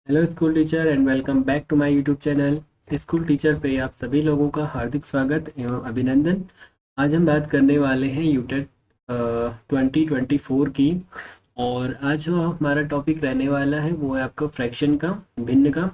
Hello school teacher and welcome back to my YouTube channel. School teacher पे आप सभी लोगों का हार्दिक स्वागत एवं अभिनंदन। आज हम बात करने वाले हैं यूटेट 2024 की। और आज जो हमारा टॉपिक रहने वाला है वो है आपका फ्रैक्शन का, भिन्न का।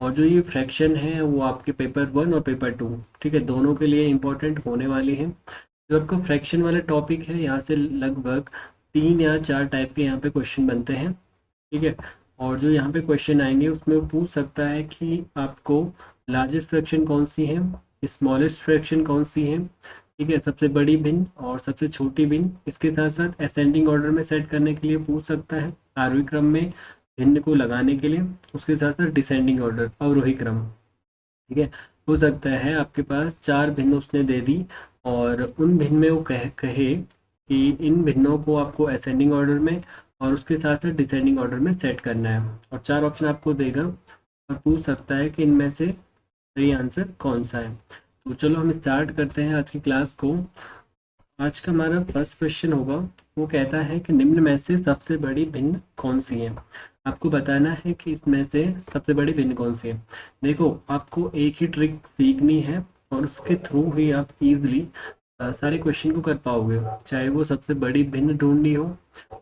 और जो ये फ्रैक्शन है वो आपके पेपर 1 और पेपर 2, ठीक है, दोनों के लिए इम्पोर्टेंट होने वाली है। जो आपका फ्रैक्शन वाला टॉपिक है यहाँ से लगभग 3 या 4 टाइप के यहाँ पे क्वेश्चन बनते हैं, ठीक है। और जो यहाँ पे क्वेश्चन आएंगे उसमें वो पूछ सकता है कि आपको लार्जेस्ट फ्रैक्शन कौन सी है, स्मॉलेस्ट फ्रैक्शन कौन सी है, ठीक है, सबसे बड़ी भिन्न और सबसे छोटी भिन्न। इसके साथ साथ असेंडिंग ऑर्डर में सेट करने के लिए पूछ सकता है, आरोही क्रम में भिन्न को लगाने के लिए। उसके साथ साथ डिसेंडिंग ऑर्डर, अवरोही क्रम, ठीक है। हो सकता है आपके पास 4 भिन्न उसने दे दी और उन भिन्न में वो कहे कि इन भिन्नों को आपको असेंडिंग ऑर्डर में और उसके साथ साथ डिसेंडिंग ऑर्डर में सेट करना है, और 4 ऑप्शन आपको देगा और पूछ सकता है कि इनमें से सही आंसर कौन सा है। तो चलो हम स्टार्ट करते हैं आज की क्लास को। आज का हमारा फर्स्ट क्वेश्चन होगा, वो कहता है कि निम्न में से सबसे बड़ी भिन्न कौन सी है। आपको बताना है कि इसमें से सबसे बड़ी भिन्न कौन सी है। देखो, आपको एक ही ट्रिक सीखनी है और उसके थ्रू ही आप इजीली सारे क्वेश्चन को कर पाओगे। चाहे वो सबसे बड़ी भिन्न ढूंढनी हो,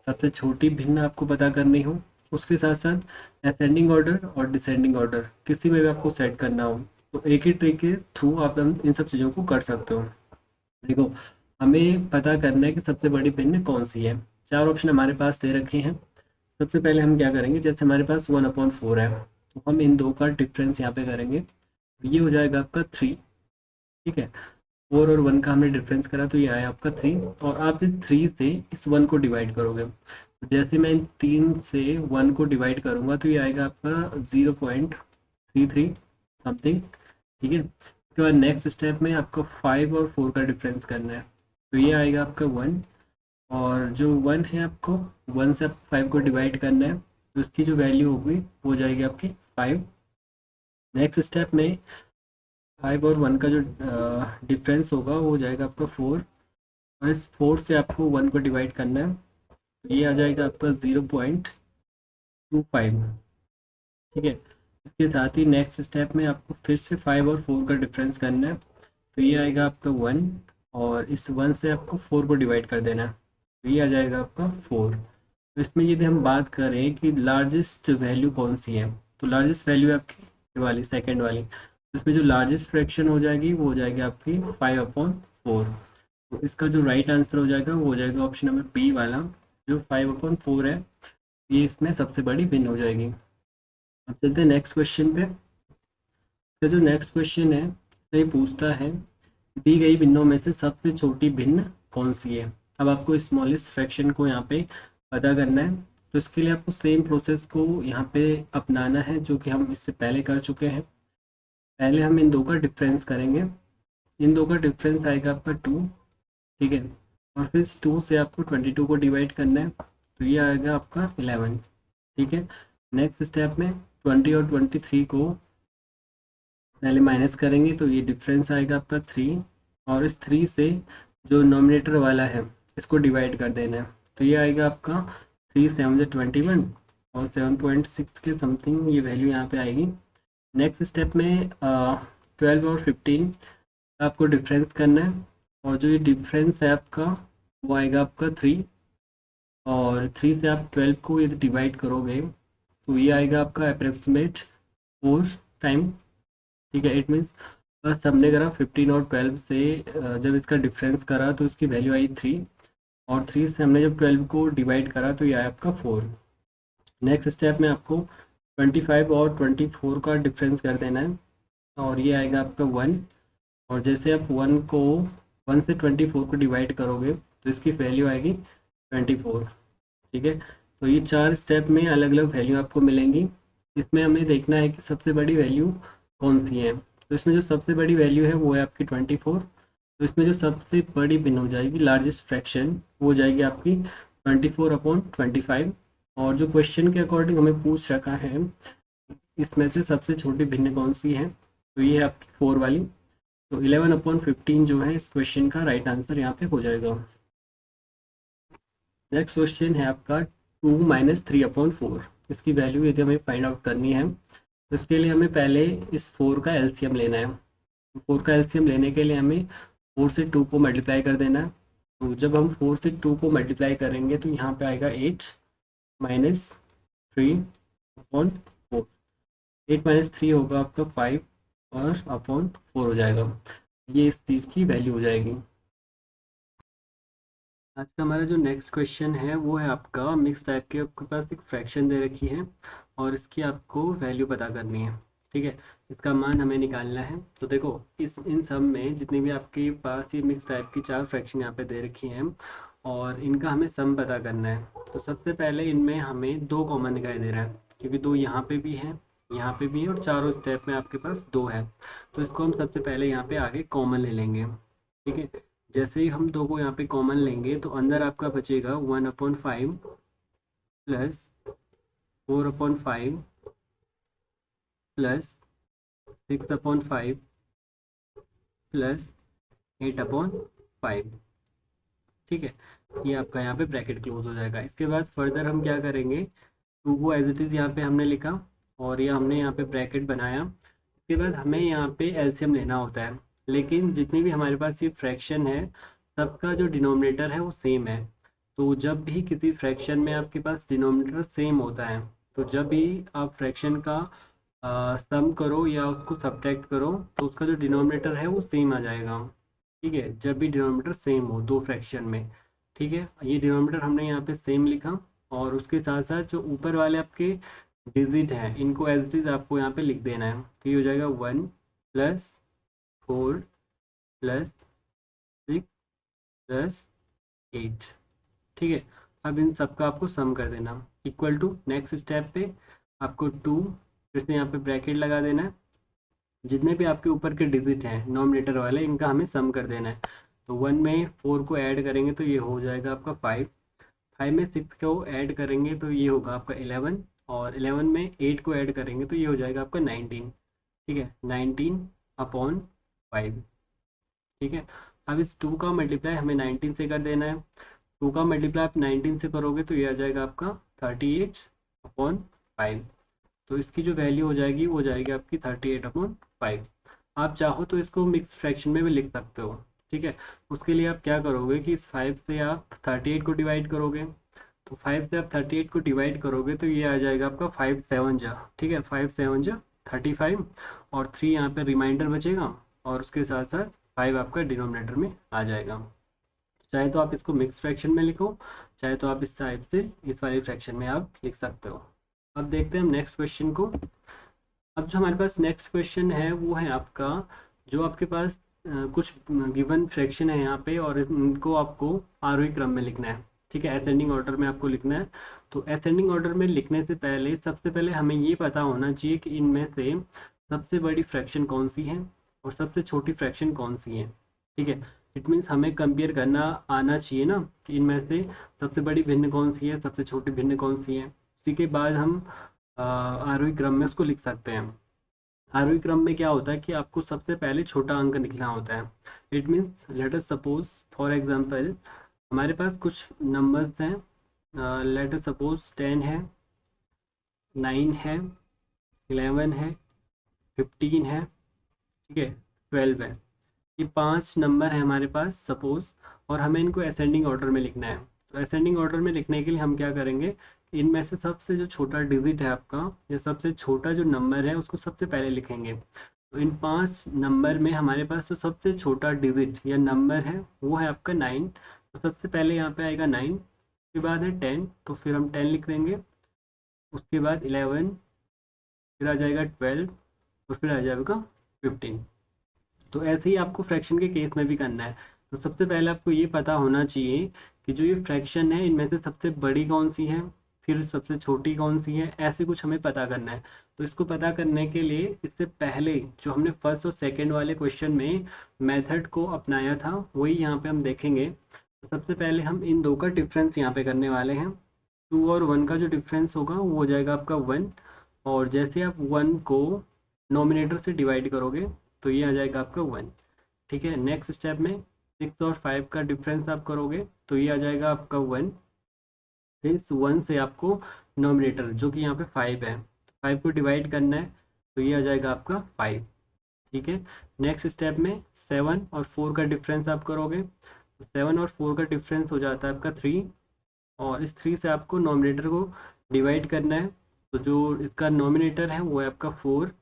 सबसे छोटी भिन्न आपको पता करनी हो, उसके साथ साथ असेंडिंग ऑर्डर और डिसेंडिंग ऑर्डर किसी में भी आपको सेट करना हो, तो एक ही ट्रिक के थ्रू आप इन सब चीज़ों को कर सकते हो। देखो, हमें पता करना है कि सबसे बड़ी भिन्न कौन सी है। 4 ऑप्शन हमारे पास दे रखे हैं। सबसे पहले हम क्या करेंगे, जैसे हमारे पास 1/4 है तो हम इन दो का डिफरेंस यहाँ पे करेंगे, तो ये हो जाएगा आपका 3, ठीक है। 4 और 1 का हमने डिफरेंस करा तो ये आया आपका 3, और आप इस 3 से इस 1 को डिवाइड करोगे। तो जैसे मैं इन 3 से 1 को डिवाइड करूँगा तो ये आएगा आपका 0.33 समथिंग, ठीक है। उसके बाद नेक्स्ट स्टेप में आपको 5 और 4 का डिफरेंस करना है, तो ये आएगा आपका 1। और जो 1 है आपको 1 से 5 को डिवाइड करना है, तो उसकी जो वैल्यू होगी वो हो जाएगी आपकी 5। नेक्स्ट स्टेप में 5 और 1 का जो डिफरेंस होगा वो हो जाएगा आपका 4, और इस 4 से आपको 1 को डिवाइड करना है, तो ये आ जाएगा आपका 0.25, ठीक है। इसके साथ ही नेक्स्ट स्टेप में आपको फिर से 5 और 4 का डिफरेंस करना है, तो ये आएगा आपका 1, और इस 1 से आपको 4 को डिवाइड कर देना है, तो ये आ जाएगा आपका 4। तो इसमें यदि हम बात करें कि लार्जेस्ट वैल्यू कौन सी है, तो लार्जेस्ट वैल्यू है आपकी ये वाली, सेकंड वाली। तो इसमें जो लार्जेस्ट फ्रैक्शन हो जाएगी वो हो जाएगी आपकी 5/4। तो इसका जो राइट आंसर हो जाएगा वो हो जाएगा ऑप्शन नंबर बी वाला, जो 5/4 है, ये इसमें सबसे बड़ी भिन्न हो जाएगी। अब चलते हैं नेक्स्ट क्वेश्चन पे। तो जो नेक्स्ट क्वेश्चन है तो ये पूछता है, दी गई भिन्नों में से सबसे छोटी भिन्न कौन सी है। अब आपको स्मॉलेस्ट फ्रैक्शन को यहाँ पे पता करना है, तो इसके लिए आपको सेम प्रोसेस को यहाँ पे अपनाना है जो कि हम इससे पहले कर चुके हैं। पहले हम इन दो का डिफरेंस करेंगे, इन दो का डिफरेंस आएगा आपका 2, ठीक है। और फिर 2 से आपको 22 को डिवाइड करना है, तो ये आएगा आपका 11, ठीक है। नेक्स्ट स्टेप में 20 और 23 को पहले माइनस करेंगे, तो ये डिफरेंस आएगा आपका 3, और इस 3 से जो नोमिनेटर वाला है इसको डिवाइड कर देना है, तो ये आएगा आपका 3 7 21, और 7.6 के समथिंग ये वैल्यू यहाँ पे आएगी। नेक्स्ट स्टेप में 12 और 15 का आपको डिफरेंस करना है, और जो ये डिफरेंस है आपका वो आएगा आपका 3, और 3 से आप 12 को यदि डिवाइड करोगे तो ये आएगा आपका अप्रोक्सीमेट 4 टाइम, ठीक है। इट मीन्स बस हमने करा 15 और 12 से जब इसका डिफरेंस करा तो इसकी वैल्यू आई 3, और 3 से हमने जब 12 को डिवाइड करा तो ये आया आपका 4। नेक्स्ट स्टेप में आपको 25 और 24 का डिफरेंस कर देना है, और ये आएगा आपका 1, और जैसे आप 1 से 24 को डिवाइड करोगे तो इसकी वैल्यू आएगी 24, ठीक है। तो ये 4 स्टेप में अलग अलग वैल्यू आपको मिलेंगी। इसमें हमें देखना है कि सबसे बड़ी वैल्यू कौन सी है। तो इसमें जो सबसे बड़ी वैल्यू है वो है आपकी 24। तो इसमें जो सबसे बड़ी भिन्न हो जाएगी, लार्जेस्ट फ्रैक्शन, वो हो जाएगी आपकी 24/25। और जो क्वेश्चन के अकॉर्डिंग हमें पूछ रखा है इसमें से सबसे छोटी भिन्न कौन सी है, तो ये है आपकी 4 वाली। तो 11/15 जो है इस क्वेश्चन का राइट आंसर यहाँ पे हो जाएगा। नेक्स्ट क्वेश्चन है आपका 2 - 3/4। इसकी वैल्यू यदि हमें फाइंड आउट करनी है तो इसके लिए हमें पहले इस 4 का एलसीएम लेना है। 4 का एलसीएम लेने के लिए हमें 4 से 2 को मल्टीप्लाई कर देना है। तो जब हम 4 से 2 को मल्टीप्लाई करेंगे तो यहाँ पे आएगा 8 माइनस 3 अपॉन 4। 8 माइनस 3 होगा आपका 5 और अपॉन 4 हो जाएगा। ये इस चीज़ की वैल्यू हो जाएगी। आज का हमारा जो नेक्स्ट क्वेश्चन है वो है आपका मिक्स टाइप के, आपके पास एक फ्रैक्शन दे रखी है और इसकी आपको वैल्यू पता करनी है। ठीक है, इसका मान हमें निकालना है। तो देखो इस इन सब में जितने भी आपके पास ये मिक्स टाइप की 4 फ्रैक्शन यहाँ पे दे रखी हैं और इनका हमें सम पता करना है। तो सबसे पहले इनमें हमें 2 कॉमन दिखाई दे रहा है, क्योंकि 2 यहाँ पे भी है, यहाँ पे भी है और चारों स्टेप में आपके पास 2 है। तो इसको हम सबसे पहले यहाँ पे आगे कॉमन ले लेंगे। ठीक है, जैसे ही हम 2 को यहाँ पे कॉमन लेंगे तो अंदर आपका बचेगा 1/5 प्लस 4/5 प्लस 6/5 प्लस 8/5। ठीक है, ये आपका यहाँ पे ब्रैकेट क्लोज हो जाएगा। इसके बाद फर्दर हम क्या करेंगे, 2 को एज इट इज़ यहाँ पे हमने लिखा और ये हमने यहाँ पे ब्रैकेट बनाया। इसके बाद हमें यहाँ पे एलसीएम लेना होता है, लेकिन जितनी भी हमारे पास ये फ्रैक्शन है सबका जो डिनोमिनेटर है वो सेम है। तो जब भी किसी फ्रैक्शन में आपके पास डिनोमिनेटर सेम होता है तो जब भी आप फ्रैक्शन का सम करो या उसको सब्ट्रैक्ट करो तो उसका जो डिनोमिनेटर है वो सेम आ जाएगा। ठीक है, जब भी डिनोमिनेटर सेम हो 2 फ्रैक्शन में। ठीक है, ये डिनोमिनेटर हमने यहाँ पे सेम लिखा और उसके साथ साथ जो ऊपर वाले आपके डिजिट हैं इनको एज इट इज आपको यहाँ पे लिख देना है। तो ये हो जाएगा 1 प्लस 4 प्लस 6 प्लस 8। ठीक है, अब इन सबका आपको सम कर देना इक्वल टू नेक्स्ट स्टेप पे आपको 2 फिर से यहाँ पे ब्रैकेट लगा देना है। जितने भी आपके ऊपर के डिजिट हैं नॉमिनेटर वाले इनका हमें सम कर देना है। तो 1 में 4 को ऐड करेंगे तो ये हो जाएगा आपका 5। 5 में 6 को ऐड करेंगे तो ये होगा आपका 11 और 11 में 8 को ऐड करेंगे तो ये हो जाएगा आपका 19। ठीक है, 19/5। ठीक है, अब इस 2 का मल्टीप्लाई हमें 19 से कर देना है। 2 का मल्टीप्लाई आप 19 से करोगे तो ये आ जाएगा आपका 38/5। तो इसकी जो वैल्यू हो जाएगी वो जाएगी आपकी 38/5। आप चाहो तो इसको मिक्स फ्रैक्शन में भी लिख सकते हो। ठीक है, उसके लिए आप क्या करोगे कि इस 5 से आप 38 को डिवाइड करोगे। तो 5 से आप 38 को डिवाइड करोगे तो ये आ जाएगा आपका 5 7 जा। ठीक है, 5 7 जा 35 और 3 यहाँ पे रिमाइंडर बचेगा और उसके साथ साथ 5 आपका डिनोमिनेटर में आ जाएगा। चाहे तो आप इसको मिक्स फ्रैक्शन में लिखो, चाहे तो आप इस टाइप से इस वाले फ्रैक्शन में आप लिख सकते हो। अब देखते हैं हम नेक्स्ट क्वेश्चन को। अब जो हमारे पास नेक्स्ट क्वेश्चन है वो है आपका, जो आपके पास कुछ गिवन फ्रैक्शन है यहाँ पे और इनको आपको आरोही क्रम में लिखना है। ठीक है, असेंडिंग ऑर्डर में आपको लिखना है। तो असेंडिंग ऑर्डर में लिखने से पहले सबसे पहले हमें ये पता होना चाहिए कि इनमें से सबसे बड़ी फ्रैक्शन कौन सी है और सबसे छोटी फ्रैक्शन कौन सी है। ठीक है, इट मीन्स हमें कंपेयर करना आना चाहिए ना कि इनमें से सबसे बड़ी भिन्न कौन सी है, सबसे छोटी भिन्न कौन सी है। उसी के बाद हम आरोही क्रम में उसको लिख सकते हैं। आरोही क्रम में क्या होता है कि आपको सबसे पहले छोटा अंक लिखना होता है। It means let us suppose for example हमारे पास कुछ नंबर्स हैं, लेट अस सपोज 10 है, 9 है, 11 है, 15 है, ठीक है, 12 है। ये 5 नंबर है हमारे पास सपोज, और हमें इनको असेंडिंग ऑर्डर में लिखना है। तो असेंडिंग ऑर्डर में लिखने के लिए हम क्या करेंगे, इनमें से सबसे जो छोटा डिजिट है आपका या सबसे छोटा जो नंबर है उसको सबसे पहले लिखेंगे। तो इन 5 नंबर में हमारे पास जो सबसे छोटा डिजिट या नंबर है वो है आपका 9। तो सबसे पहले यहाँ पे आएगा 9, उसके बाद है 10, तो फिर हम 10 लिख देंगे। उसके बाद 11, फिर आ जाएगा 12 और फिर आ जाएगा 15। तो ऐसे ही आपको फ्रैक्शन के केस में भी करना है। तो सबसे पहले आपको ये पता होना चाहिए कि जो ये फ्रैक्शन है इनमें से सबसे बड़ी कौन सी है, फिर सबसे छोटी कौन सी है, ऐसे कुछ हमें पता करना है। तो इसको पता करने के लिए इससे पहले जो हमने फर्स्ट और सेकंड वाले क्वेश्चन में मेथड को अपनाया था वही यहाँ पे हम देखेंगे। तो सबसे पहले हम इन दो का डिफरेंस यहाँ पे करने वाले हैं। 2 और 1 का जो डिफरेंस होगा वो हो जाएगा आपका 1, और जैसे आप 1 को नॉमिनेटर से डिवाइड करोगे तो ये आ जाएगा आपका 1। ठीक है, नेक्स्ट स्टेप में 6 और 5 का डिफरेंस आप करोगे तो ये आ जाएगा आपका 1। फिर इस 1 से आपको नोमिनेटर जो कि यहाँ पे 5 है, 5 को डिवाइड करना है, तो ये आ जाएगा आपका 5। ठीक है, नेक्स्ट स्टेप में 7 और 4 का डिफरेंस आप करोगे, तो 7 और 4 का डिफरेंस हो जाता है आपका 3, और इस 3 से आपको नोमिनेटर को डिवाइड करना है, तो जो इसका नोमिनेटर है वो है आपका 4,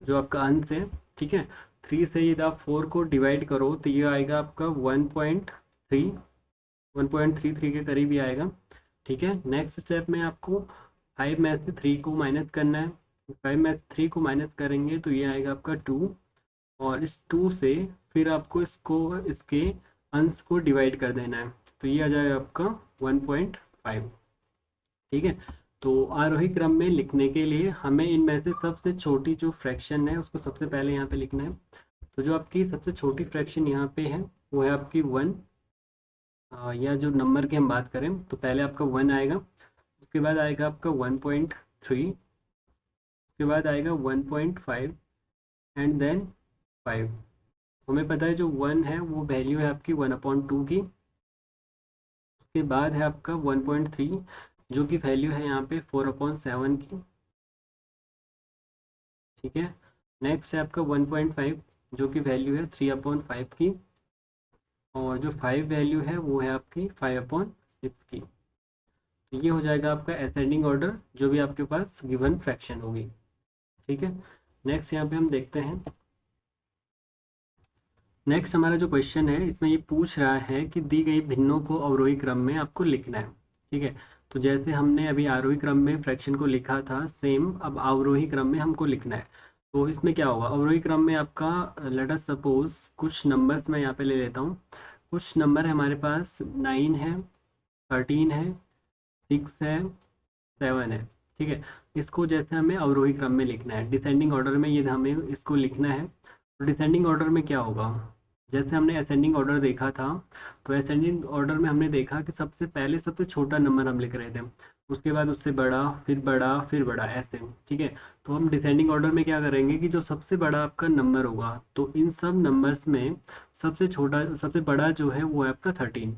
जो आपका अंश है। ठीक है, 3 से यदि आप 4 को डिवाइड करो तो ये आएगा आपका 1.3, 1.33 के करीब ही आएगा। ठीक है, नेक्स्ट स्टेप में आपको 5 में से 3 को माइनस करना है, 5 में से 3 को माइनस करेंगे तो ये आएगा आपका 2, और इस 2 से फिर आपको इसको इसके अंश को डिवाइड कर देना है, तो ये आ जाएगा आपका 1.5। ठीक है, तो आरोही क्रम में लिखने के लिए हमें इनमें से सबसे छोटी जो फ्रैक्शन है उसको सबसे पहले यहाँ पे लिखना है। तो जो आपकी सबसे छोटी फ्रैक्शन यहाँ पे है वो है आपकी 1, या जो नंबर की हम बात करें तो पहले आपका 1 आएगा, उसके बाद आएगा आपका 1.3, उसके बाद आएगा 1.5 एंड देन 5। हमें पता है जो 1 है वो वैल्यू है आपकी 1/2 की, उसके बाद है आपका 1.3 जो कि वैल्यू है यहाँ पे 4/7 की। ठीक है, नेक्स्ट है आपका 1.5 जो कि वैल्यू है 3/5 की, और जो 5 वैल्यू है वो है आपकी 5/6 की। तो ये हो जाएगा आपका असेंडिंग ऑर्डर जो भी आपके पास गिवन फ्रैक्शन होगी। ठीक है, नेक्स्ट यहाँ पे हम देखते हैं। नेक्स्ट हमारा जो क्वेश्चन है इसमें ये पूछ रहा है कि दी गई भिन्नों को अवरोही क्रम में आपको लिखना है। ठीक है, तो जैसे हमने अभी आरोही क्रम में फ्रैक्शन को लिखा था सेम अब अवरोही क्रम में हमको लिखना है। तो इसमें क्या होगा, अवरोही क्रम में आपका लेट अस सपोज कुछ नंबर्स मैं यहाँ पे ले लेता हूँ। कुछ नंबर है हमारे पास 9 है, 13 है, 6 है, 7 है। ठीक है, इसको जैसे हमें अवरोही क्रम में लिखना है, डिसेंडिंग ऑर्डर में ये हमें इसको लिखना है। तो डिसेंडिंग ऑर्डर में क्या होगा, जैसे हमने असेंडिंग ऑर्डर देखा था, तो असेंडिंग ऑर्डर में हमने देखा कि सबसे पहले सबसे छोटा नंबर हम लिख रहे थे, उसके बाद उससे बड़ा, फिर बड़ा, फिर बड़ा, ऐसे। ठीक है, तो हम डिसेंडिंग ऑर्डर में क्या करेंगे कि जो सबसे बड़ा आपका नंबर होगा तो इन सब नंबर्स में सबसे छोटा सबसे बड़ा जो है वो है आपका 13।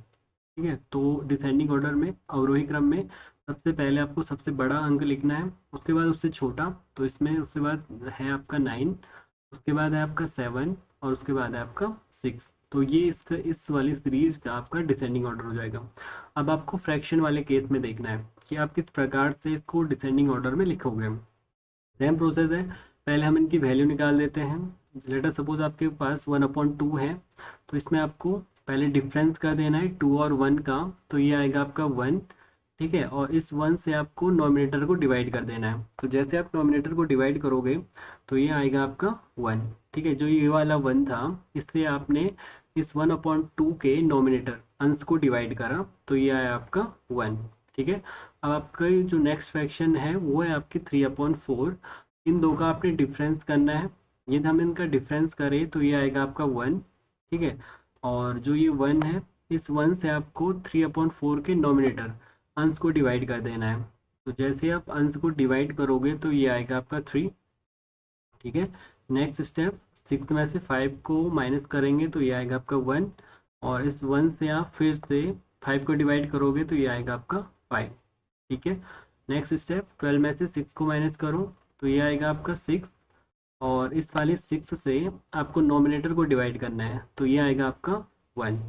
ठीक है, तो डिसेंडिंग ऑर्डर में अवरोही क्रम में सबसे पहले आपको सबसे बड़ा अंक लिखना है, उसके बाद उससे छोटा, तो इसमें उसके बाद है आपका 9, उसके बाद है आपका 7, और उसके बाद है आपका 6। तो ये इस वाली सीरीज का आपका डिसेंडिंग ऑर्डर हो जाएगा। अब आपको फ्रैक्शन वाले केस में देखना है कि आप किस प्रकार से इसको डिसेंडिंग ऑर्डर में लिखोगे। सेम प्रोसेस है, पहले हम इनकी वैल्यू निकाल देते हैं। लेटर सपोज आपके पास 1/2 है, तो इसमें आपको पहले डिफरेंस कर देना है 2 और 1 का, तो ये आएगा आपका 1। ठीक है, और इस 1 से आपको नोमिनेटर को डिवाइड कर देना है, तो जैसे आप नोमिनेटर को डिवाइड करोगे तो ये आएगा आपका 1। ठीक है, जो ये वाला 1 था इससे आपने इस 1/2 के नोमिनेटर अंश को डिवाइड करा, तो ये आया आपका 1। ठीक है, अब आपका जो नेक्स्ट फ्रैक्शन है वो है आपकी 3/4। इन दो का आपने डिफरेंस करना है, यदि हम इनका डिफरेंस करें तो ये आएगा आपका 1। ठीक है, और जो ये 1 है इस 1 से आपको 3/4 के नोमिनेटर अंश को डिवाइड कर देना है, तो जैसे आप अंश को डिवाइड करोगे तो ये आएगा आपका 3। ठीक है, नेक्स्ट स्टेप 6 में से 5 को माइनस करेंगे तो ये आएगा आपका 1, और इस 1 से आप फिर से 5 को डिवाइड करोगे तो ये आएगा आपका 5। ठीक है, नेक्स्ट स्टेप 12 में से 6 को माइनस करो तो ये आएगा आपका 6, और इस वाले 6 से आपको नोमिनेटर को डिवाइड करना है, तो ये आएगा आपका 1।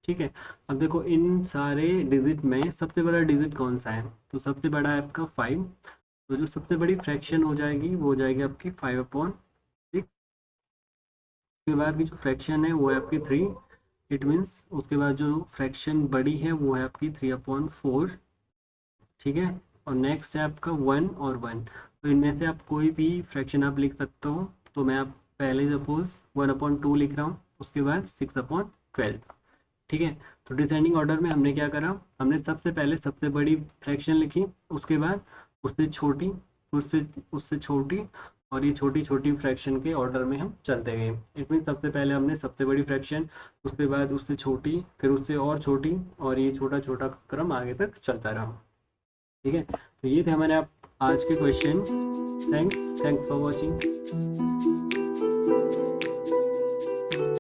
ठीक है, अब देखो इन सारे डिजिट में सबसे बड़ा डिजिट कौन सा है, तो सबसे बड़ा है आपका 5, तो जो सबसे बड़ी फ्रैक्शन हो जाएगी वो हो जाएगी आपकी 5/6। उसके बाद की जो फ्रैक्शन है वो है आपकी 3, इट मीन्स उसके बाद जो फ्रैक्शन बड़ी है वो है आपकी 3/4। ठीक है, और नेक्स्ट है आपका 1 और 1, तो इनमें से आप कोई भी फ्रैक्शन आप लिख सकते हो, तो मैं आप पहले सपोज 1/2 लिख रहा हूँ, उसके बाद 6/12। ठीक है, तो डिसेंडिंग ऑर्डर में हमने क्या करा, हमने सबसे पहले सबसे बड़ी फ्रैक्शन लिखी, उसके बाद उससे छोटी, उससे उससे छोटी, और ये छोटी छोटी फ्रैक्शन के ऑर्डर में हम चलते गए। इट मीन सबसे पहले हमने सबसे बड़ी फ्रैक्शन, उसके बाद उससे छोटी, फिर उससे और छोटी, और ये छोटा छोटा क्रम आगे तक चलता रहा। ठीक है, तो ये थे हमारे आप आज के क्वेश्चन। Thanks for watching.